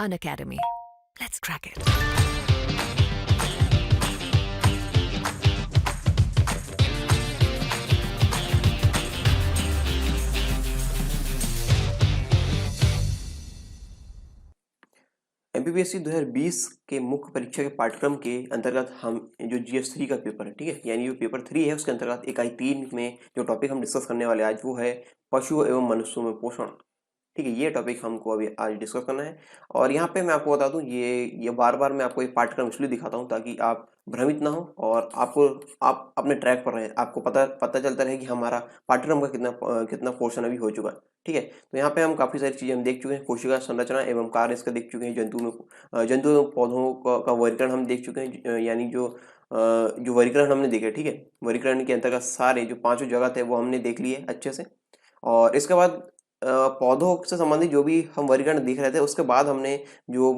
Unacademy. Let's crack it. MPPSC 2020 के मुख्य परीक्षा के पाठ्यक्रम के अंतर्गत हम जो GS3 का पेपर है, ठीक है, यानी जो पेपर 3 है उसके अंतर्गत इकाई 3 में जो टॉपिक हम डिस्कस करने वाले आज वो है पशु एवं मनुष्यों में पोषण। ठीक है, ये टॉपिक हमको अभी आज डिस्कस करना है। और यहाँ पे मैं आपको बता दूं, ये बार बार मैं आपको एक पाठ्यक्रम इसलिए दिखाता हूँ ताकि आप भ्रमित ना हो और आप अपने ट्रैक पर रहें, आपको पता पता चलता रहे कि हमारा पाठ्यक्रम का कितना पोर्शन अभी हो चुका है। ठीक है, तो यहाँ पे हम काफ़ी सारी चीज़ें हम देख चुके हैं। कोशिका संरचना एवं कार्य इसका देख चुके हैं। जंतु एवं पौधों का वर्गीकरण हम देख चुके हैं, यानी जो वर्गीकरण हमने देखे। ठीक है, वर्गीकरण के अंतर्गत सारे जो पांचों जगत है वो हमने देख लिए अच्छे से। और इसके बाद पौधों से संबंधित जो भी हम वर्गीकरण देख रहे थे, उसके बाद हमने जो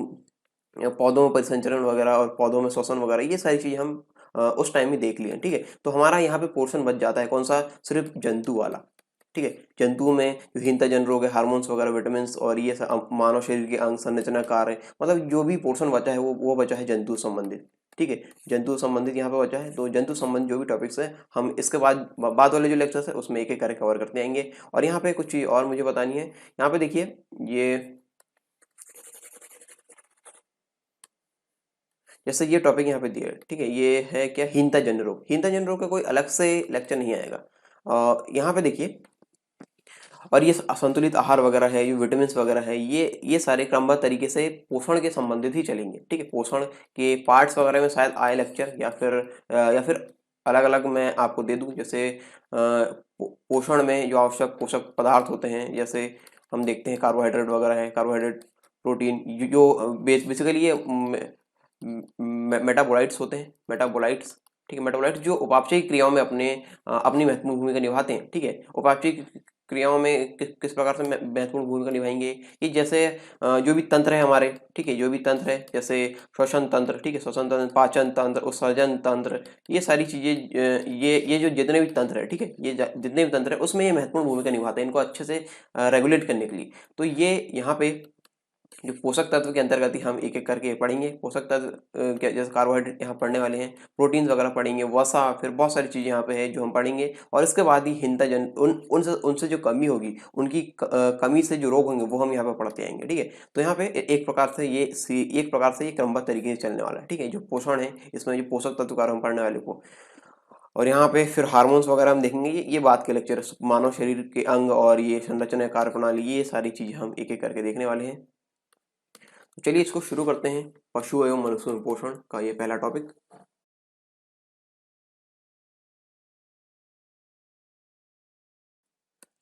पौधों में परिसंचरण वगैरह और पौधों में श्वसन वगैरह, ये सारी चीज़ें हम उस टाइम ही देख लिए। ठीक है, तो हमारा यहाँ पे पोर्शन बच जाता है कौन सा, सिर्फ जंतु वाला। ठीक है, जंतुओं में जो हीनता रोग है, हार्मोन्स वगैरह, विटामिन और ये मानव शरीर के अंग संरचना कार्य, मतलब जो भी पोर्शन बचा है वो बचा है जंतु संबंधित। ठीक है, जंतु संबंधित यहाँ पे बचा है। तो जंतु संबंधित जो भी टॉपिक्स है हम इसके बाद वाले जो लेक्चर्स है उसमें एक एक करके कवर करते आएंगे। और यहाँ पे कुछ चीज़ और मुझे बतानी है। यहाँ पे देखिए, ये जैसे ये टॉपिक यहाँ पे दिया है, ठीक है, ये है क्या, हीनता जन्य रोग। हीनता जन्य रोग का कोई अलग से लेक्चर नहीं आएगा। यहाँ पे देखिए, और ये संतुलित आहार वगैरह है, ये विटामिन वगैरह है, ये सारे क्रमबद्ध तरीके से पोषण के संबंधित ही चलेंगे। ठीक है, पोषण के पार्ट्स वगैरह में शायद आए लेक्चर, या फिर अलग अलग मैं आपको दे दूं। जैसे पोषण में जो आवश्यक पोषक पदार्थ होते हैं, जैसे हम देखते हैं कार्बोहाइड्रेट वगैरह है, कार्बोहाइड्रेट, प्रोटीन, जो बेसिकली ये मेटाबोलाइट्स होते हैं, मेटाबोलाइट्स। ठीक है, मेटाबोलाइट्स जो उपापचयी क्रियाओं में अपनी महत्वपूर्ण भूमिका निभाते हैं। ठीक है, उपापचयी क्रियाओं में किस प्रकार से महत्वपूर्ण भूमिका निभाएंगे, कि जैसे जो भी तंत्र है हमारे, ठीक है, जो भी तंत्र है, जैसे श्वसन तंत्र, ठीक है, श्वसन तंत्र, पाचन तंत्र, उत्सर्जन तंत्र, ये सारी चीजें, ये जो जितने भी तंत्र है, ठीक है, ये जितने भी तंत्र है उसमें ये महत्वपूर्ण भूमिका निभाते हैं, इनको अच्छे से रेगुलेट करने के लिए। तो ये यहाँ पे जो पोषक तत्व के अंतर्गत ही हम एक एक करके पढ़ेंगे। पोषक तत्व जैसे कार्बोहाइड्रेट यहाँ पढ़ने वाले हैं, प्रोटीन्स वगैरह पढ़ेंगे, वसा, फिर बहुत सारी चीज़ें यहाँ पे है जो हम पढ़ेंगे। और इसके बाद ही हिंता जन उनसे जो कमी होगी, उनकी कमी से जो रोग होंगे वो हम यहाँ पे पढ़ते आएंगे। ठीक है, तो यहाँ पे एक प्रकार से ये क्रमबद्ध तरीके से चलने वाला है। ठीक है, जो पोषण है इसमें जो पोषक तत्व का हम पढ़ने वाले को, और यहाँ पे फिर हार्मोन्स वगैरह हम देखेंगे। ये बात के लेक्चर, मानव शरीर के अंग और ये संरचना, कार्य प्रणाली, ये सारी चीजें हम एक एक करके देखने वाले हैं। तो चलिए इसको शुरू करते हैं। पशु एवं मनुष्य में पोषण का ये पहला टॉपिक।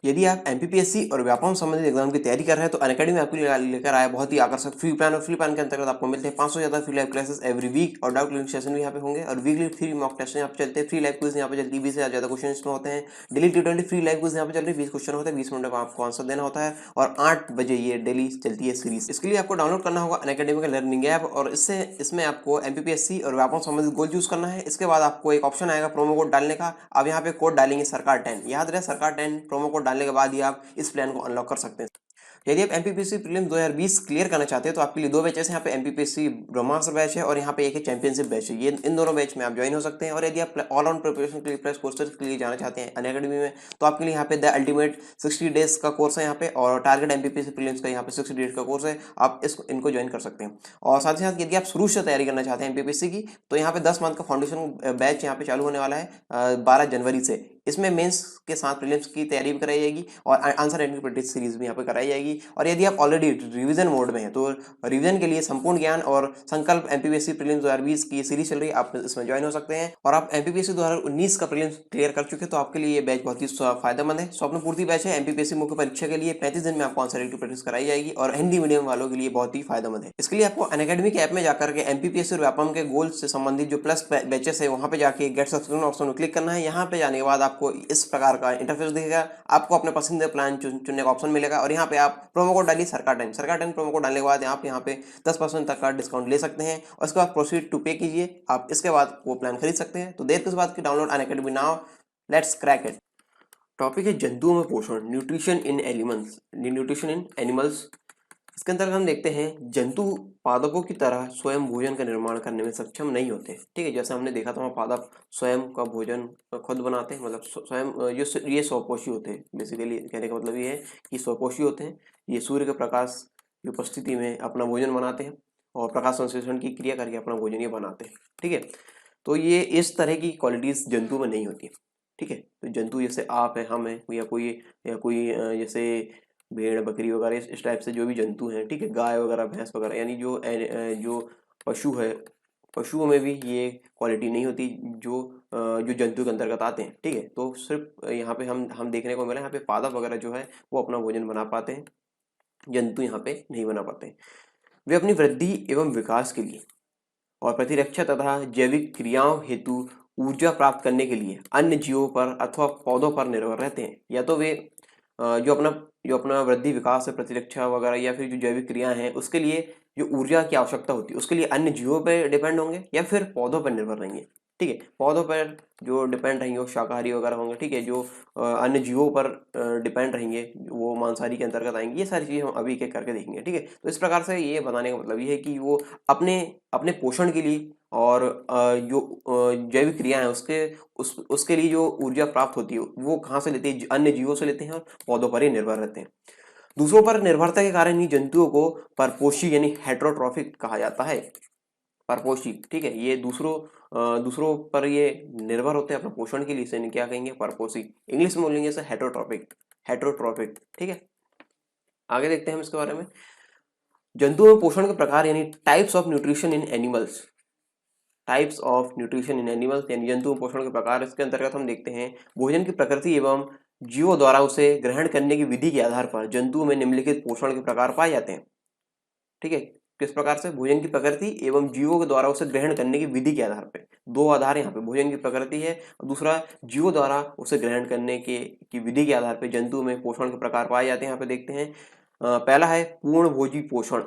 यदि आप एमपीपीएससी और व्यापम संबंधित एग्जाम की तैयारी कर रहे हैं तो अनअकैडमी आपके लिए लेकर आया बहुत ही आकर्षक फ्री प्लान। और फ्री प्लान के अंतर्गत आपको मिलते हैं 500 ज्यादा free live classes every week, और डाउट क्लियरिंग सेशन भी यहाँ पे होंगे, और वीकली फ्री मॉक टेस्ट यहाँ पे चलते हैं, फ्री लाइव क्विज यहाँ पे चलती है, 20 से ज्यादा क्वेश्चन इसमें होते हैं। Daily T20 free live quiz यहाँ पे चल रही है, 20 क्वेश्चन होते हैं, 20 मिनट में आपको आंसर देना होता है, और 8 बजे ये डेली चलती है सीरीज। इसके लिए आपको डाउनलोड करना होगा अनअकैडमी का लर्निंग ऐप, और इसमें आपको एमपीपीएससी और व्यापम संबंधित गोल चूज करना है। इसके बाद आपको एक ऑप्शन आएगा प्रोमो कोड डालने का। आप यहाँ पे कोड डालेंगे सरकार 10, याद रहे सरकार 10, प्रोमो कोड डालने के बाद ही आप इस प्लान को अनलॉक कर सकते हैं। यदि आप एमपीपीएससी प्रीलिम्स 2020 क्लियर करना चाहते हैं तो आपके लिए 2 बैचेस हैं। यहाँ पे एमपीपीएससी ब्रह्मास्त्र बैच है, और यहाँ पे एक है चैंपियनशिप बैच है। ये इन दोनों बैच में आप ज्वाइन हो सकते हैं। और यदि आप ऑल राउंड प्रिपरेशन के लिए प्लस कोर्सेज के लिए जाना चाहते हैं अनअकैडमी में, तो आपके लिए यहाँ पे द अल्टीमेट 60 डेज का कोर्स है यहाँ पे, और टारगेट एमपीपीएससी प्रीलिम्स का यहाँ पे 60 डेज का कोर्स है। आप इनको ज्वाइन कर सकते हैं। और साथ ही साथ यदि आप शुरू से तैयारी करना चाहते हैं एमपीपीएससी की, तो यहाँ पे 10 मंथ का फाउंडेशन बैच यहाँ पे चालू होने वाला है 12 जनवरी से। इसमें मेंस के साथ प्रीलिम्स की तैयारी भी कराई जाएगी, और आंसर एंड प्रैक्टिस सीरीज भी यहाँ पे कराई जाएगी। और यदि आप ऑलरेडी रिवीजन मोड में हैं तो रिवीजन के लिए संपूर्ण ज्ञान और संकल्प एमपीपीएससी प्रीलिम्स 2020 की सीरीज चल रही है, आप इसमें ज्वाइन हो सकते हैं। और आप एमपीपीएससी 2019 का प्रीलिम्स क्लियर कर चुके हैं तो आपके लिए ये बैच बहुत ही फायदेमंद है। स्वप्न पूर्ति बैच है एमपीपीएससी मुख्य परीक्षा के लिए, 35 दिन में आपको आंसर की प्रैक्टिस कराई जाएगी, और हिंदी मीडियम वालों के लिए बहुत ही फायदेमंद है। इसके लिए आपको अनअकैडमी के ऐप में जाकर के एमपीपीएससी और व्यापम के गोल से संबंधित जो प्लस बैचेस है वहां पे जाके गेट सब्सक्रिप्शन ऑप्शन में क्लिक करना है। यहाँ पे जाने के बाद आपको इस प्रकार का इंटरफेस दिखेगा, आपको अपने पसंदीदा प्लान चुनने का ऑप्शन मिलेगा, और यहाँ पे आप प्रोमो कोड डालिए सरकार 10 प्रोमो कोड डालने के बाद आप यहाँ पे 10% तक का डिस्काउंट ले सकते हैं, और इसके बाद प्रोसीड टू पे कीजिए। आप इसके बाद वो प्लान खरीद सकते हैं। तो देर किस बात की, download Unacademy now, let's crack it. Topic है जंतुओं में पोषण, न्यूट्रिशन इन एनिमल्स। इसके अंतर्गत हम देखते हैं जंतु पादपों की तरह स्वयं भोजन का निर्माण करने में सक्षम नहीं होते। ठीक है, जैसे हमने देखा था वहाँ पादप स्वयं का भोजन खुद बनाते हैं, मतलब स्वयं ये स्वपोषी होते हैं। बेसिकली कहने का मतलब ये है कि स्वपोषी होते हैं। ये सूर्य के प्रकाश की उपस्थिति में अपना भोजन बनाते हैं और प्रकाश संश्लेषण की क्रिया करके अपना भोजन ये बनाते हैं। ठीक है, तो ये इस तरह की क्वालिटीज जंतु में नहीं होती। ठीक है, तो जंतु जैसे आप है, हम है, या कोई जैसे भेड़ बकरी वगैरह इस टाइप से जो भी जंतु हैं, ठीक है, गाय वगैरह भैंस वगैरह, यानी जो पशु है, पशुओं में भी ये क्वालिटी नहीं होती जो जंतु के अंतर्गत आते हैं। ठीक है, तो सिर्फ यहाँ पे हम देखने को मिला यहाँ पे पादप वगैरह जो है वो अपना भोजन बना पाते हैं, जंतु यहाँ पे नहीं बना पाते। वे अपनी वृद्धि एवं विकास के लिए और प्रतिरक्षा तथा जैविक क्रियाओं हेतु ऊर्जा प्राप्त करने के लिए अन्य जीवों पर अथवा पौधों पर निर्भर रहते हैं। या तो वे जो अपना वृद्धि विकास है, प्रतिरक्षा वगैरह, या फिर जो जैविक क्रियाएं हैं उसके लिए जो ऊर्जा की आवश्यकता होती है उसके लिए अन्य जीवों पर डिपेंड होंगे या फिर पौधों पर निर्भर रहेंगे। ठीक है, पौधों पर जो डिपेंड रहेंगे वो शाकाहारी वगैरह होंगे। ठीक है, जो अन्य जीवों पर डिपेंड रहेंगे वो मांसाहारी के अंतर्गत आएंगे। ये सारी चीज़ें हम अभी एक एक करके देखेंगे। ठीक है, तो इस प्रकार से ये बताने का मतलब ये है कि वो अपने अपने पोषण के लिए और जो जैविक क्रिया है उसके लिए जो ऊर्जा प्राप्त होती है वो कहाँ से लेते हैं, अन्य जीवों से लेते हैं और पौधों पर ही निर्भर रहते हैं। दूसरों पर निर्भरता के कारण ही जंतुओं को परपोषी यानी हेटेरोट्रॉफिक कहा जाता है। परपोषी, ठीक है, ये दूसरों पर ये निर्भर होते हैं अपने पोषण के लिए, इसे क्या कहेंगे, परपोषी। इंग्लिश में बोलेंगे इसे हेटेरोट्रॉफिक, हेटेरोट्रॉफिक। ठीक है, आगे देखते हैं हम इसके बारे में। जंतुओं में पोषण के प्रकार यानी types of nutrition in animals, types of nutrition in animals यानी जंतु पोषण के प्रकार। इसके अंतर्गत हम देखते हैं भोजन की प्रकृति एवं जीवों द्वारा उसे ग्रहण करने की विधि के आधार पर जंतुओं में निम्नलिखित पोषण के प्रकार पाए जाते हैं। ठीक है, किस प्रकार से, भोजन की प्रकृति एवं जीवों के द्वारा उसे ग्रहण करने की विधि के आधार पर। दो आधार यहाँ पे, भोजन की प्रकृति है और दूसरा जीवों द्वारा उसे ग्रहण करने की विधि के आधार पर जंतु में पोषण के प्रकार पाए जाते हैं। यहाँ पे देखते हैं पहला है पूर्ण भोजी पोषण।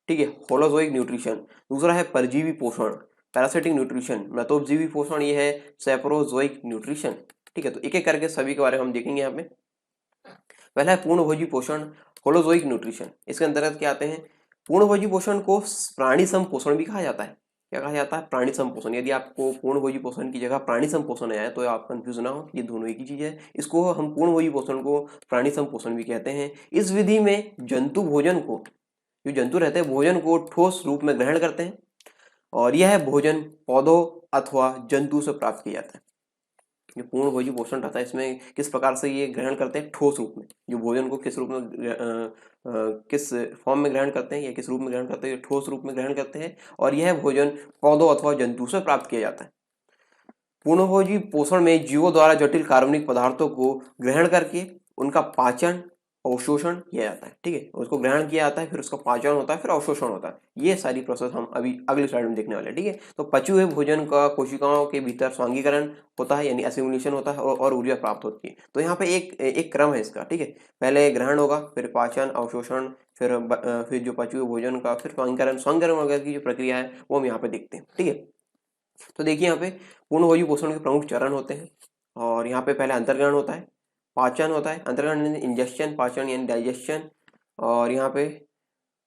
ठीक है, होलोजोइक न्यूट्रिशन। दूसरा है परजीवी पोषण, पैरासिटिक न्यूट्रिशन। मृतोपजीवी पोषण ये है सेप्रोजोइक न्यूट्रिशन। ठीक है, तो एक एक करके सभी के बारे में हम देखेंगे यहाँ पे। पहला है पूर्णभोजी पोषण, होलोजोइक न्यूट्रिशन। इसके अंतर्गत क्या आते हैं, पूर्णभोजी पोषण को प्राणी सम पोषण भी कहा जाता है। क्या कहा जाता है, प्राणी सम पोषण। यदि आपको पूर्णभोजी पोषण की जगह प्राणी सम पोषण आया तो आप कंफ्यूज ना हो, ये दोनों एक ही चीज है। इसको हम पूर्णभोजी पोषण को प्राणी सम पोषण भी कहते हैं। इस विधि में जंतु भोजन को, जो जंतु रहते हैं भोजन को ठोस रूप में ग्रहण करते हैं और यह भोजन पौधों अथवा जंतु से प्राप्त किया जाता है। ये पूर्ण भोजी पोषण रहता है, इसमें किस प्रकार से ये ग्रहण करते हैं, ठोस रूप में। जो भोजन को किस रूप में किस फॉर्म में ग्रहण करते हैं या किस रूप में ग्रहण करते हैं, ठोस रूप में ग्रहण करते हैं और यह भोजन पौधों अथवा जंतु से प्राप्त किया जाता है। पूर्णभोजी पोषण में जीवों द्वारा जटिल कार्बनिक पदार्थों को ग्रहण करके उनका पाचन अवशोषण किया जाता है। ठीक है, उसको ग्रहण किया जाता है, फिर उसका पाचन होता है, फिर अवशोषण होता है। ये सारी प्रोसेस हम अभी अगली स्लाइड में देखने वाले हैं। ठीक है, तो पचे हुए भोजन का कोशिकाओं के भीतर स्वांगीकरण होता है यानी एसिमिलेशन होता है और ऊर्जा प्राप्त होती है। तो यहाँ पे एक क्रम है इसका। ठीक है, पहले ग्रहण होगा, फिर पाचन, अवशोषण, फिर जो पचे हुए भोजन का फिर स्वांगीकरण वगैरह की जो प्रक्रिया है वो हम यहाँ पे देखते हैं। ठीक है, तो देखिए यहाँ पे पूर्णभोजी पोषण के प्रमुख चरण होते हैं और यहाँ पे पहले अंतर्ग्रहण होता है, पाचन होता है, अंतर्ग्रहण यानी इंजेक्शन, पाचन यानी डाइजेशन, और यहाँ पे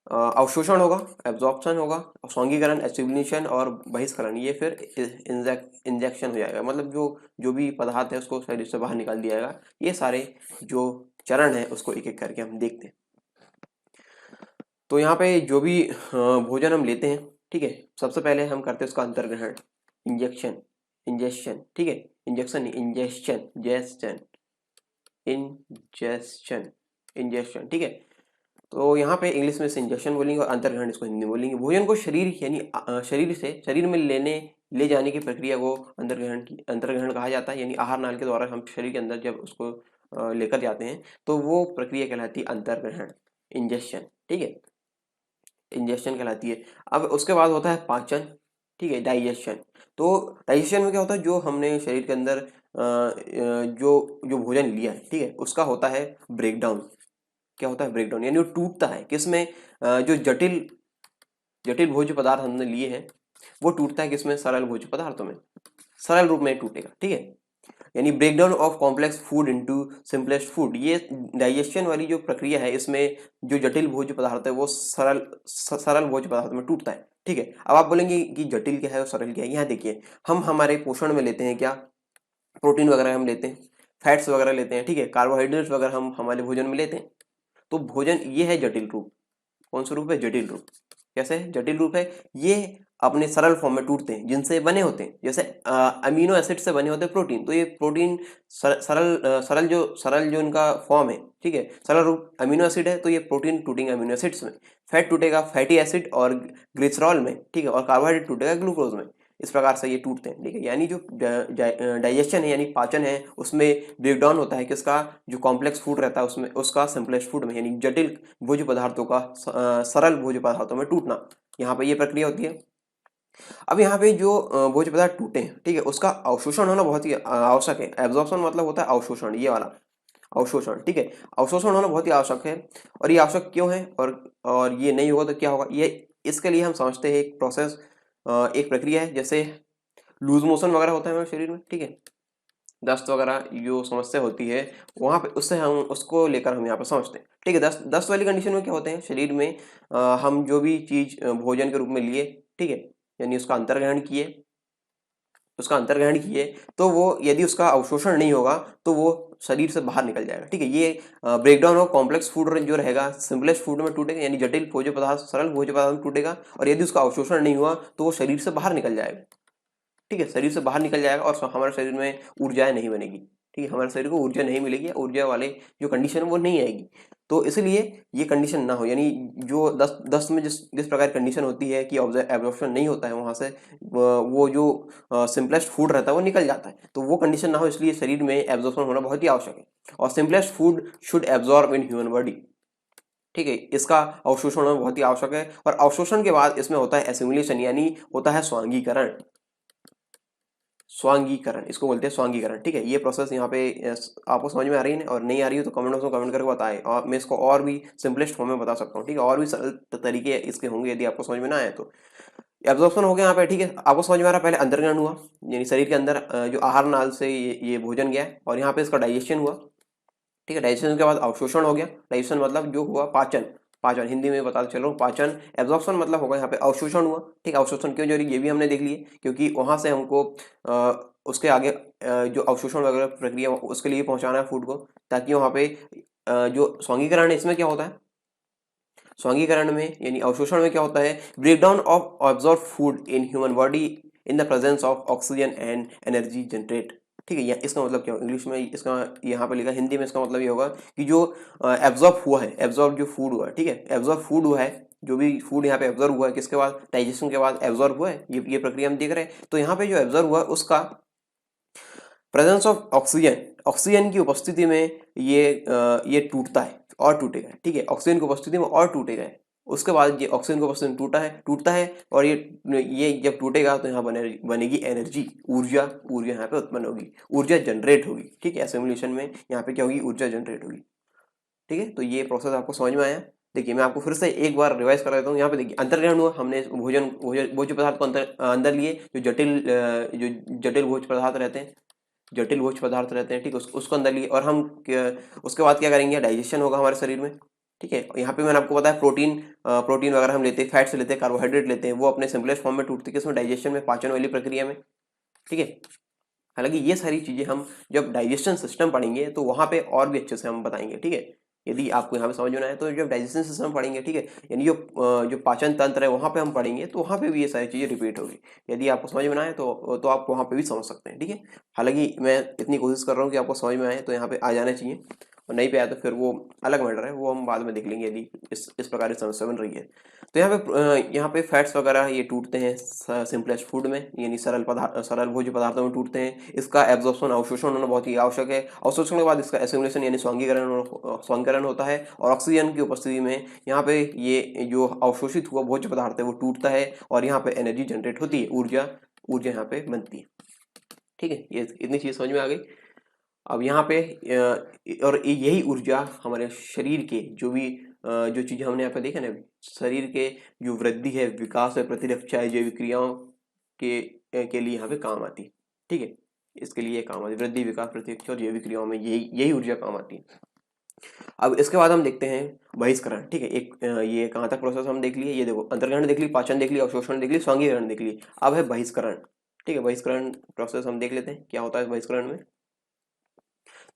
अवशोषण होगा, एब्जॉर्प्शन होगा, स्वांगीकरण, एसिमिलेशन और बहिष्करण, ये फिर इंजेक्शन हो जाएगा। मतलब जो भी पदार्थ है उसको शरीर से बाहर निकाल दिया जाएगा। ये सारे जो चरण है उसको एक एक करके हम देखते हैं। तो यहाँ पे जो भी भोजन हम लेते हैं, ठीक है, सबसे पहले हम करते हैं उसका अंतर्ग्रहण, इंजेक्शन। ठीक है, इंजेक्शन इंजेक्शन। ठीक है, तो यहाँ पे इंग्लिश में इसे इंजेक्शन बोलेंगे और अंतर्ग्रहण इसको हिंदी में बोलेंगे। भोजन को शरीर यानी शरीर में ले जाने की प्रक्रिया को अंतर्ग्रहण कहा जाता है। यानी आहार नाल के द्वारा हम शरीर के अंदर जब उसको लेकर जाते हैं तो वो प्रक्रिया कहलाती है अंतर्ग्रहण, इंजेक्शन। ठीक है, इंजेक्शन कहलाती है। अब उसके बाद होता है पाचन, ठीक है, डाइजेशन। तो डाइजेशन में क्या होता है, जो हमने शरीर के अंदर जो भोजन लिया है, ठीक है, उसका होता है ब्रेकडाउन। क्या होता है, ब्रेकडाउन, यानी वो टूटता है। किसमें, जो जटिल भोज्य पदार्थ हमने लिए हैं वो टूटता है किसमें, सरल भोज्य पदार्थों में, सरल रूप में टूटेगा। ठीक है, यानी breakdown of complex food into simplest food. ये डाइजेशन वाली जो प्रक्रिया है, इसमें जो जटिल भोज्य पदार्थ है वो सरल भोज्य पदार्थ में टूटता है। ठीक है, अब आप बोलेंगे कि जटिल क्या है और सरल क्या है। यहाँ देखिए, हम हमारे पोषण में लेते हैं क्या, प्रोटीन वगैरह हम लेते हैं, फैट्स वगैरह लेते हैं, ठीक है, कार्बोहाइड्रेट्स वगैरह हम हमारे भोजन में लेते हैं। तो भोजन ये है जटिल रूप। कौन सा रूप है, जटिल रूप। कैसे है जटिल रूप है, ये अपने सरल फॉर्म में टूटते हैं, जिनसे बने होते हैं, जैसे अमीनो एसिड से बने होते हैं प्रोटीन। तो ये प्रोटीन सरल जो इनका फॉर्म है, ठीक है, सरल रूप अमीनो एसिड है, तो ये प्रोटीन टूटेंगे अमीनो एसिड्स में, फैट टूटेगा फैटी एसिड और ग्लिसरॉल में, ठीक है, और कार्बोहाइड्रेट टूटेगा ग्लूकोज में। इस प्रकार से ये टूटते हैं। ठीक है, यानी जो डाइजेशन है यानी पाचन है, उसमें ब्रेकडाउन होता है किसका, जो कॉम्प्लेक्स फूड रहता है उसमें, उसका सिंपलेस्ट फूड में, यानी जटिल भोज्य पदार्थों का सरल भोज्य पदार्थों में टूटना, यहाँ पे ये प्रक्रिया होती है। अब यहाँ पे जो भोज्य पदार्थ टूटे हैं, ठीक है, उसका अवशोषण होना बहुत ही आवश्यक है। एब्जॉर्प्शन मतलब होता है अवशोषण, ये वाला अवशोषण। ठीक है, अवशोषण होना बहुत ही आवश्यक है। और ये आवश्यक क्यों है, और ये नहीं होगा तो क्या होगा, ये इसके लिए हम समझते हैं एक प्रोसेस, एक प्रक्रिया है। जैसे लूज मोशन वगैरह होता है हमारे शरीर में, ठीक है, दस्त वगैरह जो समस्या होती है वहाँ पे, उससे हम उसको लेकर हम यहाँ पे समझते हैं। ठीक है, दस्त वाली कंडीशन में क्या होते हैं, शरीर में हम जो भी चीज भोजन के रूप में लिए, ठीक है, यानी उसका अंतर्ग्रहण किए, तो वो यदि उसका अवशोषण नहीं होगा तो वो शरीर से बाहर निकल जाएगा। ठीक है, ये ब्रेकडाउन ऑफ कॉम्प्लेक्स फूड जो रहेगा सिंपलेस्ट फूड में टूटेगा, यानी जटिल भोज्य पदार्थ सरल भोज्य पदार्थ में टूटेगा, और यदि उसका अवशोषण नहीं हुआ तो वो शरीर से बाहर निकल जाएगा। ठीक है, शरीर से बाहर निकल जाएगा और हमारे शरीर में ऊर्जाएं नहीं बनेगी। ठीक है, हमारे शरीर को ऊर्जा नहीं मिलेगी, ऊर्जा वाले जो कंडीशन है वो नहीं आएगी। तो इसलिए ये कंडीशन ना हो, यानी जो दस्त में जिस जिस प्रकार कंडीशन होती है कि एब्जॉर्प्शन नहीं होता है वहां से, वो जो सिंपलेस्ट फूड रहता है वो निकल जाता है, तो वो कंडीशन ना हो, इसलिए शरीर में एब्जॉर्प्शन होना बहुत ही आवश्यक है। और simplest food should absorb in human body. ठीक है, इसका अवशोषण होना बहुत ही आवश्यक है। और अवशोषण के बाद इसमें होता है एसिमिलेशन, यानी होता है स्वांगीकरण। स्वांगीकरण इसको बोलते हैं, स्वांगीकरण। ठीक है, ये प्रोसेस यहाँ पे आपको समझ में आ रही है और नहीं आ रही हो तो कमेंट बॉक्स में कमेंट करके बताएं, और मैं इसको और भी सिंपलेस्ट फॉर्म में बता सकता हूँ। ठीक है, और भी सरल तरीके इसके होंगे, यदि आपको समझ में ना आए तो। एब्जॉर्प्शन हो गया यहाँ पे, ठीक है, आपको समझ में आ रहा है। पहले अंतर्ग्रहण हुआ, यानी शरीर के अंदर जो आहार नाल से ये भोजन गया है, और यहाँ पे इसका डाइजेशन हुआ। ठीक है, डाइजेशन के बाद अवशोषण हो गया। डाइजेशन मतलब जो हुआ पाचन, पाचन हिंदी में बता चलो पाचन। एब्जॉर्प्शन मतलब होगा यहाँ पे अवशोषण हुआ। ठीक है, अवशोषण क्यों जरूरी ये भी हमने देख लिए, क्योंकि वहां से हमको उसके आगे जो अवशोषण वगैरह प्रक्रिया उसके लिए पहुंचाना है फूड को, ताकि वहां पे जो स्वांगीकरण है इसमें क्या होता है, स्वांगीकरण में यानी अवशोषण में क्या होता है, breakdown of absorb food in human body in the presence of oxygen and energy generate. ठीक है, इसका मतलब क्या, इंग्लिश में इसका यहाँ पे लिखा, हिंदी में इसका मतलब ये होगा कि जो एब्जॉर्ब हुआ है, एब्जॉर्ब जो फूड हुआ है, ठीक है, एब्जॉर्ब फूड हुआ है, जो भी फूड यहाँ पे एब्जॉर्ब हुआ है, किसके बाद, डाइजेशन के बाद एब्जॉर्ब हुआ है, ये प्रक्रिया हम देख रहे हैं। तो यहाँ पे जो एब्जॉर्ब हुआ है उसका प्रेजेंस ऑफ ऑक्सीजन, ऑक्सीजन की उपस्थिति में ये टूटता है और टूटेगा। ठीक है, ऑक्सीजन की उपस्थिति में और टूटेगा। उसके बाद ये ऑक्सीजन की उपस्थिति में टूटता है और ये जब टूटेगा तो यहाँ बनेगी एनर्जी, ऊर्जा, ऊर्जा यहाँ पे उत्पन्न होगी, ऊर्जा जनरेट होगी। ठीक है, एसिमुलेशन में यहाँ पे क्या होगी, ऊर्जा जनरेट होगी। ठीक है, तो ये प्रोसेस आपको समझ में आया। देखिए मैं आपको फिर से एक बार रिवाइज कर देता हूँ। यहाँ पे देखिए अंतर्ग्रहण हुआ, हमने भोज्य पदार्थ को अंदर लिए, जो जटिल भोज्य पदार्थ रहते हैं, जटिल भोज्य पदार्थ रहते हैं, ठीक है, उसको अंदर लिए, और हम उसके बाद क्या करेंगे, डाइजेशन होगा हमारे शरीर में। ठीक है, यहाँ पे मैंने आपको बताया प्रोटीन वगैरह हम लेते हैं, फैट्स लेते हैं, कार्बोहाइड्रेट लेते हैं, वो अपने सिंपलेस्ट फॉर्म में टूटते हैं किसमें, डाइजेशन में, पाचन वाली प्रक्रिया में। ठीक है, हालांकि ये सारी चीजें हम जब डाइजेशन सिस्टम पढ़ेंगे तो वहां पे और भी अच्छे से हम बताएंगे। ठीक है, यदि आपको यहाँ पे समझ में आए तो जब डाइजेशन सिस्टम पढ़ेंगे, ठीक है, यानी जो पाचन तंत्र है वहां पे हम पढ़ेंगे तो वहां पे भी ये सारी चीजें रिपीट होगी। यदि आपको समझ में ना आए तो आप वहां पे भी समझ सकते हैं। ठीक है, हालांकि मैं इतनी कोशिश कर रहा हूँ कि आपको समझ में आए, तो यहाँ पे आ जाना चाहिए, और नहीं पे आया तो फिर वो अलग मैटर है, वो हम बाद में देख लेंगे यदि इस प्रकार की समस्या बन रही है। तो यहाँ पे फैट्स वगैरह ये टूटते हैं सिंपलेस्ट फूड में, यानी सरल भोज्य पदार्थों में टूटते हैं। इसका एब्जॉर्प्शन, अवशोषण होना बहुत ही आवश्यक है। अवशोषण के बाद इसका एसिमुलेशन यानी स्वांगीकरण होता है, और ऑक्सीजन की उपस्थिति में यहाँ पे ये जो अवशोषित हुआ भोज्य पदार्थ है वो टूटता है, और यहाँ पे एनर्जी जनरेट होती है, ऊर्जा यहाँ पे बनती है। ठीक है, ये इतनी चीज समझ में आ गई। अब यहाँ पे और यही ऊर्जा हमारे शरीर के जो चीजें हमने यहाँ पे देखा ना, शरीर के जो वृद्धि है, विकास है, प्रतिरक्षा है, जैविक क्रियाओं के लिए यहाँ पे काम आती है। ठीक है, इसके लिए काम आती है। वृद्धि, विकास, प्रतिरक्षा और जैविक क्रियाओं में यही यही ऊर्जा काम आती है। अब इसके बाद हम देखते हैं बहिष्करण। ठीक है, एक ये कहाँ तक प्रोसेस हम देख लिए, ये देखो अंतर्ग्रहण देख ली, पाचन देख ली, अवशोषण देख ली, स्वांगीकरण देख ली। अब है बहिष्करण। ठीक है, बहिष्करण प्रोसेस हम देख लेते हैं क्या होता है बहिष्करण में।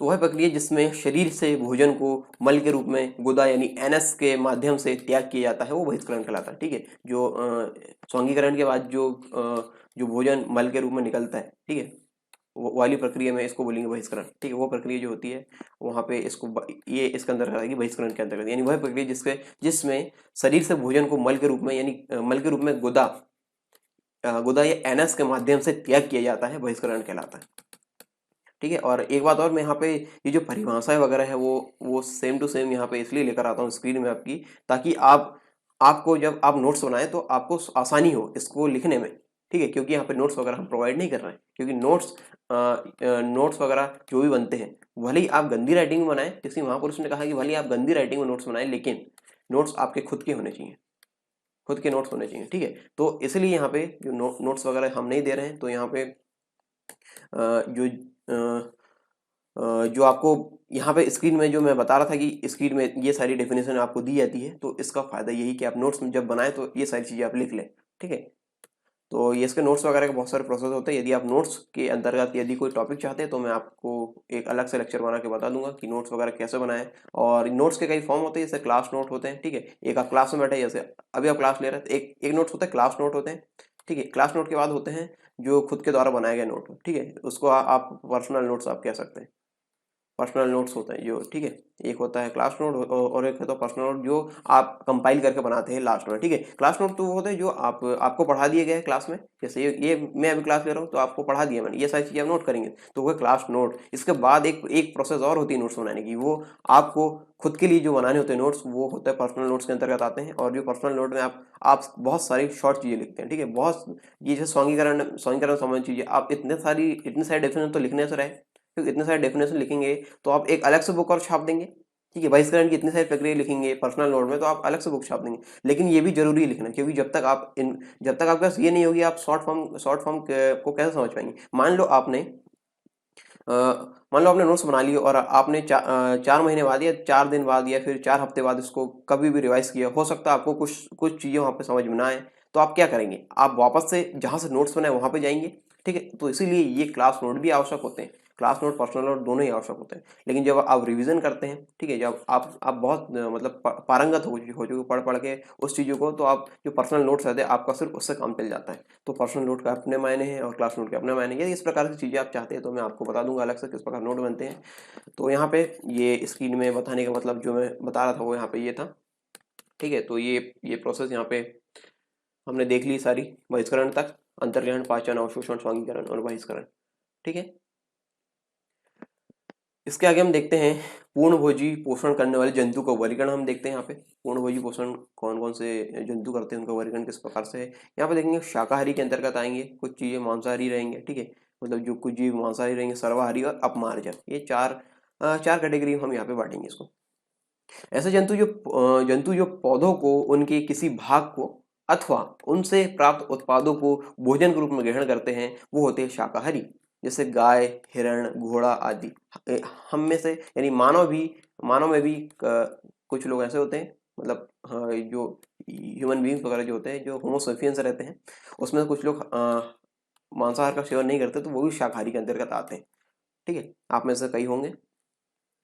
तो वह प्रक्रिया जिसमें शरीर से भोजन को मल के रूप में गुदा यानी एनएस के माध्यम से त्याग किया जाता है वो बहिष्करण कहलाता है। ठीक है, जो स्वांगीकरण के बाद जो भोजन मल के रूप में निकलता है, ठीक है, वो वाली प्रक्रिया में इसको बोलेंगे बहिष्करण। ठीक है, वो प्रक्रिया जो होती है वहाँ पे ये इसके अंदर आएगी बहिष्करण के अंतर्गत, यानी वह प्रक्रिया जिसमें शरीर से भोजन को मल के रूप में यानी मल के रूप में गुदा या एनएस के माध्यम से त्याग किया जाता है, बहिष्करण कहलाता है। ठीक है, और एक बात और, मैं यहाँ पे ये जो परिभाषाएं वगैरह है वो सेम टू सेम यहाँ पे इसलिए लेकर आता हूँ स्क्रीन में आपकी, ताकि आपको जब आप नोट्स बनाएं तो आपको आसानी हो इसको लिखने में। ठीक है, क्योंकि यहाँ पे नोट्स वगैरह हम प्रोवाइड नहीं कर रहे हैं, क्योंकि नोट्स वगैरह जो भी बनते हैं, भले ही आप गंदी राइटिंग में बनाएं, किसी महापुरुष ने कहा कि भले ही आप गंदी राइटिंग में नोट्स बनाएं, लेकिन नोट्स आपके खुद के होने चाहिए, खुद के नोट्स होने चाहिए। ठीक है, तो इसलिए यहाँ पे जो नोट्स वगैरह हम नहीं दे रहे हैं, तो यहाँ पे जो जो आपको यहाँ पे स्क्रीन में जो मैं बता रहा था कि स्क्रीन में ये सारी डेफिनेशन आपको दी जाती है, तो इसका फायदा यही कि आप नोट्स में जब बनाए तो ये सारी चीज़ें आप लिख लें। ठीक है, तो ये इसके नोट्स वगैरह के बहुत सारे प्रोसेस होते हैं। यदि आप नोट्स के अंतर्गत यदि कोई टॉपिक चाहते हैं तो मैं आपको एक अलग से लेक्चर बना के बता दूंगा कि नोट्स वगैरह कैसे बनाएं। और नोट्स के कई फॉर्म होते हैं, जैसे क्लास नोट होते हैं। ठीक है, एक आप क्लास में बैठे, जैसे अभी आप क्लास ले रहे हैं तो एक नोट्स होता है, क्लास नोट होते हैं। ठीक है, क्लास नोट के बाद होते हैं जो खुद के द्वारा बनाए गए नोट। ठीक है, उसको आप पर्सनल नोट्स आप कह सकते हैं, पर्सनल नोट्स होते हैं जो। ठीक है, एक होता है क्लास नोट और एक होता है पर्सनल नोट जो आप कंपाइल करके बनाते हैं लास्ट में। ठीक है, क्लास नोट तो वो होते हैं जो आपको पढ़ा दिए गए क्लास में, जैसे ये मैं अभी क्लास ले रहा हूँ तो आपको पढ़ा दिया मैंने, ये सारी चीज़ें आप नोट करेंगे तो वो क्लास नोट। इसके बाद एक प्रोसेस और होती है नोट्स बनाने की, वो आपको खुद के लिए जो बनाने होते हैं नोट्स, वो होता है पर्सनल नोट्स के अंतर्गत आते हैं। और जो पर्सनल नोट में आप बहुत सारी शॉर्ट चीज़ें लिखते हैं। ठीक है, बहुत ये जैसे स्वांगीकरण संबंधी चीज़ें, आप इतनी सारी डेफिनेशन तो लिखने से रहे, क्योंकि इतने सारे डेफिनेशन लिखेंगे तो आप एक अलग से बुक और छाप देंगे। ठीक है, बहिष्करण की इतनी सारी प्रक्रिया लिखेंगे पर्सनल नोट में तो आप अलग से बुक छाप देंगे। लेकिन ये भी जरूरी है लिखना, क्योंकि जब तक आपके पास ये नहीं होगी आप शॉर्ट फॉर्म को कैसे समझ पाएंगे। मान लो आपने नोट्स बना लिए और आपने 4 महीने बाद या 4 दिन बाद या फिर 4 हफ्ते बाद इसको कभी भी रिवाइज किया, हो सकता है आपको कुछ कुछ चीज़ें वहाँ पे समझ में ना आए, तो आप क्या करेंगे, आप वापस से जहाँ से नोट्स बनाए वहाँ पे जाएंगे। ठीक है, तो इसीलिए ये क्लास नोट भी आवश्यक होते हैं, क्लास नोट पर्सनल नोट दोनों ही आवश्यक होते हैं। लेकिन जब आप रिवीजन करते हैं, ठीक है, जब आप बहुत मतलब पारंगत हो चुके पढ़ पढ़ के उस चीज़ों को, तो आप जो पर्सनल नोट्स रहते हैं आपका सिर्फ उससे काम चल जाता है। तो पर्सनल नोट का अपने मायने हैं और क्लास नोट के अपने मायने हैं। यदि इस प्रकार की चीज़ें आप चाहते हैं तो मैं आपको बता दूंगा अलग से किस प्रकार नोट बनते हैं। तो यहाँ पे ये स्क्रीन में बताने का मतलब जो मैं बता रहा था वो यहाँ पे ये था। ठीक है, तो ये प्रोसेस यहाँ पे हमने देख ली सारी बहिष्करण तक, अंतर्ग्रहण, पाचन, अवशोषण, स्वांगीकरण और बहिष्करण। ठीक है, इसके आगे हम देखते हैं पूर्णभोजी पोषण करने वाले जंतु का वर्गीकरण। हम देखते हैं यहाँ पे पूर्णभोजी पोषण कौन कौन से जंतु करते हैं, उनका वर्गीकरण किस प्रकार से है। यहाँ पे देखेंगे शाकाहारी के अंतर्गत आएंगे, कुछ चीजें मांसाहारी रहेंगे। ठीक है, मतलब जो कुछ जीव मांसाहारी रहेंगे, सर्वाहारी और अपमार्जक, ये चार कैटेगरी हम यहाँ पे बांटेंगे इसको। ऐसे जंतु जो पौधों को उनके किसी भाग को अथवा उनसे प्राप्त उत्पादों को भोजन के रूप में ग्रहण करते हैं वो होते हैं शाकाहारी, जैसे गाय, हिरण, घोड़ा आदि। हम में से यानी मानव में भी कुछ लोग ऐसे होते हैं, मतलब हाँ, जो ह्यूमन बींग्स वगैरह जो होते हैं, जो होमोसेपियंस रहते हैं, उसमें कुछ लोग मांसाहार का सेवन नहीं करते, तो वो भी शाकाहारी के अंतर्गत आते हैं। ठीक है, आप में से कई होंगे।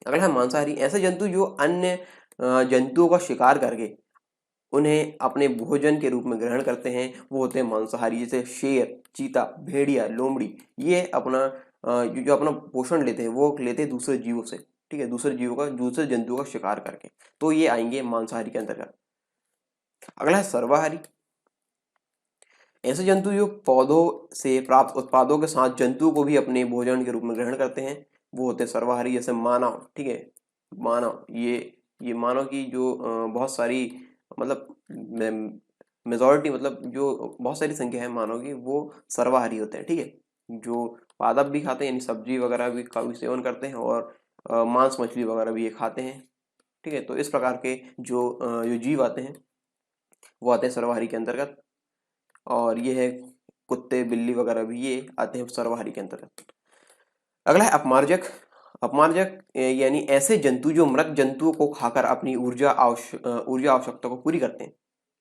अगला है मांसाहारी, ऐसे जंतु जो अन्य जंतुओं का शिकार करके उन्हें अपने भोजन के रूप में ग्रहण करते हैं वो होते हैं मांसाहारी, जैसे शेर, चीता, भेड़िया, लोमड़ी। ये अपना जो अपना पोषण लेते हैं वो लेते हैं दूसरे जीवों से। ठीक है, दूसरे जंतुओं का शिकार करके, तो ये आएंगे मांसाहारी के अंतर्गत। अगला है सर्वाहारी, ऐसे जंतु जो पौधों से प्राप्त उत्पादों के साथ जंतुओं को भी अपने भोजन के रूप में ग्रहण करते हैं वो होते हैं सर्वाहारी, जैसे मानव। ठीक है, मानव ये मानव की जो बहुत सारी मतलब मेजॉरिटी, मतलब जो बहुत सारी संख्या है मानव की, वो सर्वाहारी होते हैं। ठीक है, जो पादप भी खाते हैं, यानी सब्जी वगैरह भी का भी सेवन करते हैं, और मांस मछली वगैरह भी ये खाते हैं। ठीक है, तो इस प्रकार के जो जीव आते हैं वो आते हैं सर्वाहारी के अंतर्गत। और ये है कुत्ते, बिल्ली वगैरह भी ये आते हैं सर्वाहारी के अंतर्गत। अगला है अपमार्जक। अपमार्जक यानी ऐसे जंतु जो मृत जंतुओं को खाकर अपनी ऊर्जा आवश्यकता को पूरी करते हैं।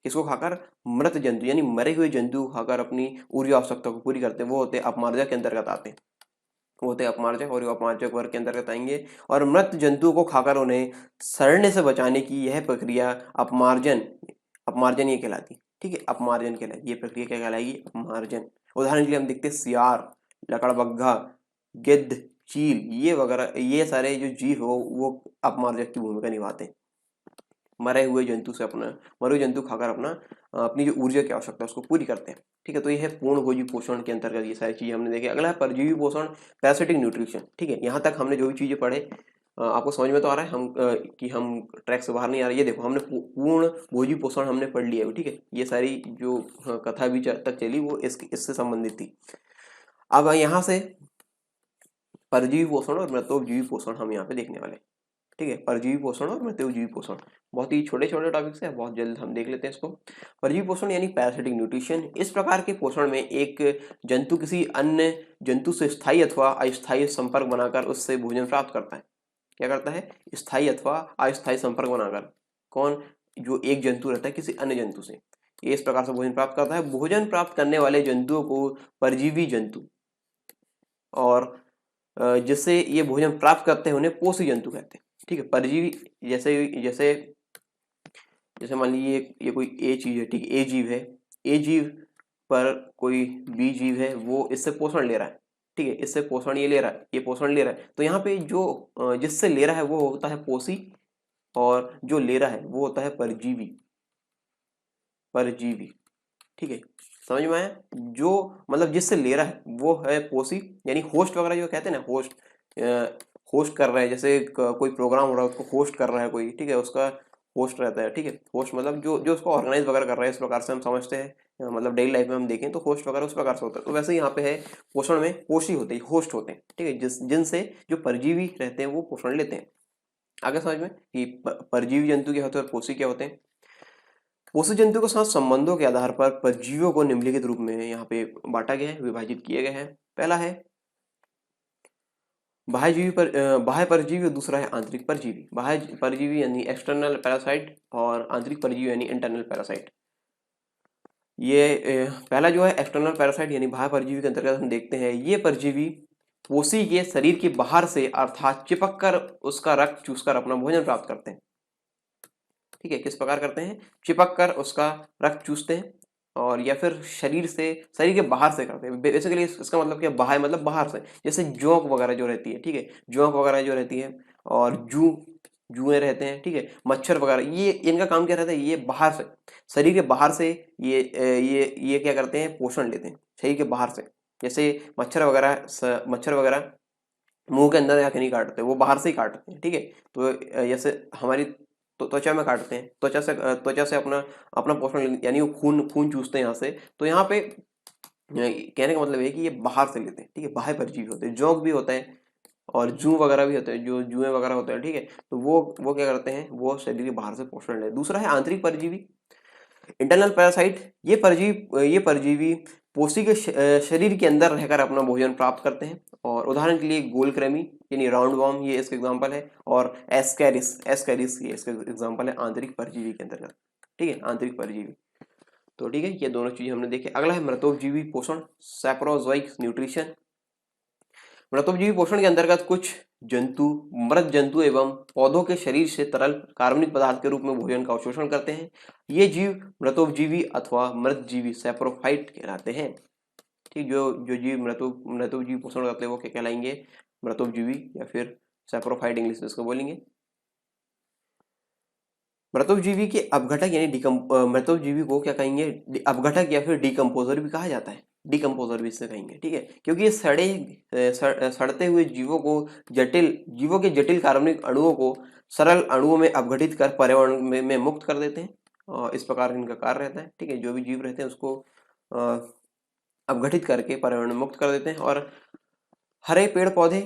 किसको खाकर? मृत जंतु, यानी मरे हुए जंतु को खाकर अपनी ऊर्जा आवश्यकता को पूरी करते हैं, वो होते हैं अपमार्जक के अंतर्गत आते हैं। वो होते हैं अपमार्जक, और ये अपमार्जक वर्ग के अंतर्गत आएंगे। और मृत जंतुओं को खाकर उन्हें सड़ने से बचाने की यह प्रक्रिया अपमार्जन ये कहलाती है। ठीक है, अपमार्जन कहलाएगी ये प्रक्रिया, क्या कहलाएगी? अपमार्जन। उदाहरण के लिए हम देखते हैं सियार, लकड़बग्घा, गिद्ध, चील, ये वगैरह, ये सारे जो जीव हो वो अपमार्जक की भूमिका निभाते हैं। मरे हुए जंतु खाकर अपनी जो ऊर्जा की आवश्यकता है उसको पूरी करते हैं। ठीक है, तो ये है पूर्णभोजी पोषण के अंतर्गत ये सारी चीजें हमने देखी। अगला है परजीवी पोषण, पैरासिटिक न्यूट्रिशन। ठीक है, यहाँ तक हमने जो भी चीजें पढ़े आपको समझ में तो आ रहा है कि हम ट्रैक से बाहर नहीं आ रहे। ये देखो, हमने पूर्ण भोजी पोषण हमने पढ़ लिया है। ठीक है, ये सारी जो कथा भी तक चली वो इससे संबंधित थी। अब यहाँ से परजीवी पोषण और मृतोपजीवी पोषण हम यहाँ पे देखने वाले। ठीक है, परजीवी पोषण और मृत्युजीवी पोषण बहुत ही छोटे छोटे टॉपिक्स हैं, बहुत जल्द हम देख लेते हैं इसको। परजीवी पोषण यानी पैरासिटिक न्यूट्रिशन। इस प्रकार के पोषण में एक जंतु किसी अन्य जंतु से स्थायी अथवा अस्थायी संपर्क बनाकर उससे भोजन प्राप्त करता है। क्या करता है? स्थायी अथवा अस्थायी संपर्क बनाकर। कौन? जो एक जंतु रहता है किसी अन्य जंतु से, ये इस प्रकार से भोजन प्राप्त करता है। भोजन प्राप्त करने वाले जंतुओं को परजीवी जंतु, और जिससे ये भोजन प्राप्त करते हैं उन्हें पोषी जंतु कहते हैं। ठीक है, परजीवी जैसे जैसे जैसे मान लीजिए ये कोई ए चीज है। ठीक है, ए जीव है, ए जीव पर कोई बी जीव है, वो इससे पोषण ले रहा है। ठीक है, इससे पोषण ये ले रहा है, ये पोषण ले रहा है। तो यहाँ पे जो जिससे ले रहा है वो होता है पोषी, और जो ले रहा है वो होता है परजीवी। परजीवी, ठीक है, समझ में आया? जो मतलब जिससे ले रहा है वो है पोषी, यानी होस्ट वगैरह जो कहते हैं ना, होस्ट कर रहा है, जैसे कोई प्रोग्राम हो रहा है उसको होस्ट कर रहा है कोई। ठीक है, उसका होस्ट रहता है। ठीक है, होस्ट मतलब जो जो उसको ऑर्गेनाइज वगैरह कर रहा है, इस प्रकार से हम समझते हैं। मतलब डेली लाइफ में हम देखें तो होस्ट वगैरह उस प्रकार से होता है। तो वैसे यहाँ पे है पोषण में पोषी होते हैं, होस्ट होते हैं। ठीक है, जिनसे जो परजीवी रहते हैं वो पोषण लेते हैं। आगे समझ में कि परजीवी जंतु क्या होते हैं और पोषी क्या होते हैं। पोषक जंतु के साथ संबंधों के आधार पर परजीवियों को निम्नलिखित रूप में यहाँ पे बांटा गया है, विभाजित किए गए हैं। पहला है बाह्य परजीवी और दूसरा है आंतरिक परजीवी। बाह्य परजीवी यानी एक्सटर्नल पैरासाइट और आंतरिक परजीवी यानी इंटरनल पैरासाइट। ये पहला जो है एक्सटर्नल पैरासाइट यानी बाह्य परजीवी के अंतर्गत हम देखते हैं, ये परजीवी पोषी के शरीर के बाहर से अर्थात चिपक कर उसका रक्त चूसकर अपना भोजन प्राप्त करते हैं। ठीक है, किस प्रकार करते हैं? चिपक कर उसका रक्त चूसते हैं, और या फिर शरीर के बाहर से करते हैं। बेसिकली इसका मतलब क्या? बाहर मतलब बाहर से, जैसे जोंक वगैरह जो रहती है। ठीक है, जोंक वगैरह जो रहती है, और जुए रहते हैं। ठीक है, मच्छर वगैरह, ये इनका काम क्या रहता है? ये बाहर से, शरीर के बाहर से ये क्या करते हैं? पोषण लेते हैं शरीर के बाहर से। जैसे मच्छर वगैरह मुंह के अंदर जाके नहीं काटते, वो बाहर से ही काटते हैं। ठीक है, तो जैसे हमारी तो त्वचा में काटते हैं, त्वचा से अपना अपना पोषण, यानी वो खून चूसते हैं यहाँ से। तो यहाँ पे कहने का मतलब है कि ये बाहर से लेते हैं। ठीक है, बाह्य परजीवी होते हैं। जोंक भी होता है और जू वगैरह भी होते हैं, जो जुए वगैरह होते हैं। ठीक है, तो वो क्या करते हैं? वो शरीर के बाहर से पोषण लेते हैं। दूसरा है आंतरिक परजीवी, इंटरनल पैरासाइट। ये परजीवी पोषी के शरीर के अंदर रहकर अपना भोजन प्राप्त करते हैं। और उदाहरण के लिए गोलकृमि यानी राउंड वॉर्म, ये इसका एग्जांपल है। और एस्कैरिस ये इसका एग्जांपल है आंतरिक परजीवी के अंतर्गत। ठीक है, आंतरिक परजीवी। तो ठीक है, ये दोनों चीजें हमने देखे। अगला है मृतोपजीवी पोषण, सैप्रोजोइक न्यूट्रिशन। मृतोपजीवी पोषण के अंतर्गत कुछ मृत जंतु एवं पौधों के शरीर से तरल कार्बनिक पदार्थ के रूप में भोजन का अवशोषण करते हैं। ये जीव मृतोपजीवी अथवा मृतजीवी सैप्रोफाइट कहलाते हैं। ठीक, जो जो जीव मृतोपजीवी पोषण करते हैं वो क्या कहलाएंगे? मृतोपजीवी, या फिर सैप्रोफाइट इंग्लिश में इसको बोलेंगे। मृतोपजीवी के अपघटक यानी मृतोपजीवी को क्या कहेंगे? अपघटक या फिर डिकम्पोजर भी कहा जाता है। डिकम्पोजर भी इससे कहेंगे। ठीक है, क्योंकि ये सड़ते हुए जीवों के जटिल कार्बनिक अणुओं को सरल अणुओं में अपघटित कर पर्यावरण में मुक्त कर देते हैं, और इस प्रकार इनका कार्य रहता है। ठीक है, जो भी जीव रहते हैं उसको अपघटित करके पर्यावरण में मुक्त कर देते हैं, और हरे पेड़ पौधे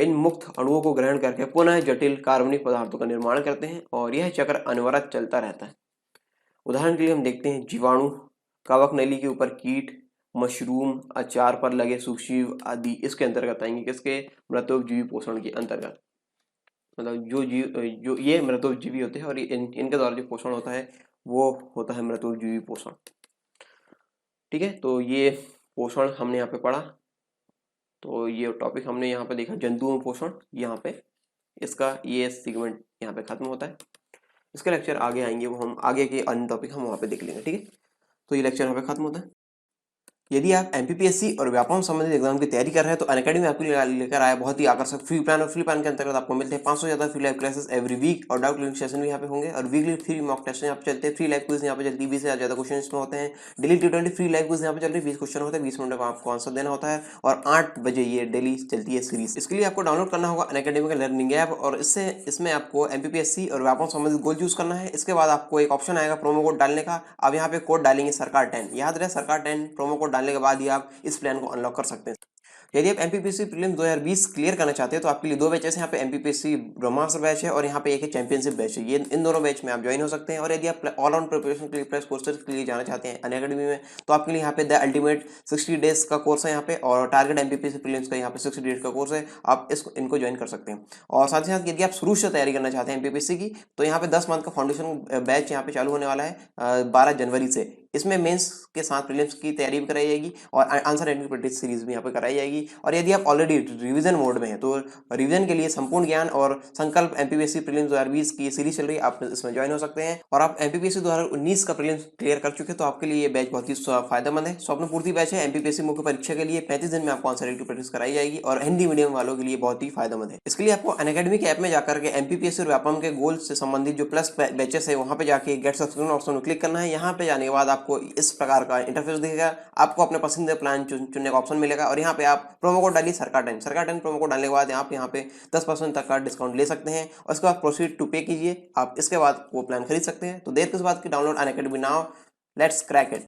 इन मुक्त अणुओं को ग्रहण करके पुनः जटिल कार्बनिक पदार्थों का निर्माण करते हैं, और यह चक्र अनवरत चलता रहता है। उदाहरण के लिए हम देखते हैं जीवाणु, कवक नली के ऊपर कीट, मशरूम, अचार पर लगे सूक्ष्मजीव आदि इसके अंतर्गत आएंगे। किसके? मृतोपजीवी पोषण के अंतर्गत। मतलब जो ये मृतोपजीवी होते हैं और इनके द्वारा जो पोषण होता है वो होता है मृतोपजीवी पोषण। ठीक है, तो ये पोषण हमने यहाँ पे पढ़ा। तो ये टॉपिक हमने यहाँ पे देखा, जंतुओं में पोषण। यहाँ पे इसका ये सेगमेंट यहाँ पे खत्म होता है। इसके लेक्चर आगे आएंगे, वो हम आगे के अन्य टॉपिक हम वहाँ पे देख लेंगे। ठीक है, तो ये लेक्चर यहाँ पे खत्म होता है। यदि आप एमपीपीएससी और व्यापम संबंधित एग्जाम की तैयारी कर रहे हैं तो अनअकैडमी में आपके लिए लेकर आया बहुत ही आकर्षक फ्री प्लान। और फ्री प्लान के अंतर्गत आपको मिलते हैं 500 से ज्यादा free live classes every week, और डाउट क्लियरिंग सेशन भी यहाँ पे होंगे, और वीकली फ्री मॉक टेस्ट यहाँ पे चलते हैं, फ्री लाइव क्विज यहाँ पे चलती है, 20 से ज्यादा क्वेश्चन इसमें होते हैं। Daily T20 free live quiz यहाँ पे चल रही है, 20 क्वेश्चन होते हैं, 20 मिनट का आपको आंसर देना होता है, और 8 बजे ये डेली चलती है सीरीज। इसके लिए आपको डाउनलोड करना होगा अनअकैडमी का लर्निंग ऐप, और इसमें आपको एमपीपीएससी और व्यापम संबंधित गोल चूज करना है। इसके बाद आपको एक ऑप्शन आएगा प्रोमो कोड डालने का। आप यहाँ पे कोड डालेंगे सरकार 10, याद रहे सरकार 10 प्रोमो कोड डालने के बाद ही आप इस प्लान को अनलॉक कर सकते हैं। यदि आप एमपीपीएससी प्रीलिम्स 2020 क्लियर करना चाहते हैं तो आपके लिए 2 बैचेस हैं। यहाँ पे एमपीपीएससी ब्रह्मास्त्र बैच है, और यहाँ पे एक है चैंपियनशिप बैच है। ये इन दोनों बैच में आप ज्वाइन हो सकते हैं। और यदि आप ऑल राउंड प्रिपरेशन के लिए प्लस कोर्सेज के लिए जाना चाहते हैं अनअकैडमी में, तो आपके लिए यहाँ पे द अल्टीमेट 60 डेज का कोर्स है यहाँ पे, और टारगेट एमपीपीएससी प्रीलिम्स का यहाँ पे 60 डेज का कोर्स है। आप इनको ज्वाइन कर सकते हैं। और साथ ही साथ यदि आप शुरू से तैयारी करना चाहते हैं एमपीपीएससी की, तो यहाँ पे 10 मंथ का फाउंडेशन बैच यहाँ पे चालू होने वाला है 12 जनवरी से। इसमें मेंस के साथ प्रीलिम्स की तैयारी भी कराई जाएगी, और आंसर राइटिंग प्रैक्टिस सीरीज भी यहाँ पे कराई जाएगी। और यदि आप ऑलरेडी रिवीजन मोड में हैं तो रिवीजन के लिए संपूर्ण ज्ञान और संकल्प एमपीपीएससी प्रीलिम्स 2020 की सीरीज चल रही है, आप इसमें ज्वाइन हो सकते हैं। और आप एमपीपीएससी 2019 का प्रीलिम्स क्लियर कर चुके हैं तो आपके लिए ये बैच बहुत ही फायदेमंद है। स्वप्न पूर्ति बैच है एमपीपीएससी मुख्य परीक्षा के लिए, 35 दिन में आपको आंसर राइटिंग प्रैक्टिस कराई जाएगी, और हिंदी मीडियम वालों के लिए बहुत ही फायदेमंद है। इसके लिए आपको अनअकैडमी के ऐप में जाकर के एमपीपीएससी और व्यापम के गोल से संबंधित जो प्लस बैचेस है वहां पे जाके गेट सब्सक्रिप्शन ऑप्शन में क्लिक करना है। यहाँ पे जाने के बाद आपको इस प्रकार का इंटरफेस दिखेगा, आपको अपने पसंदीदा प्लान चुनने का ऑप्शन मिलेगा, और यहाँ पे आप प्रोमो कोड डालिए सरकार 10 प्रोमो कोड डालने के बाद आप यहाँ पे 10% तक का डिस्काउंट ले सकते हैं, और उसके बाद प्रोसीड टू पे कीजिए। आप इसके बाद वो प्लान खरीद सकते हैं। तो देर किस बात की, download Unacademy now, let's crack it.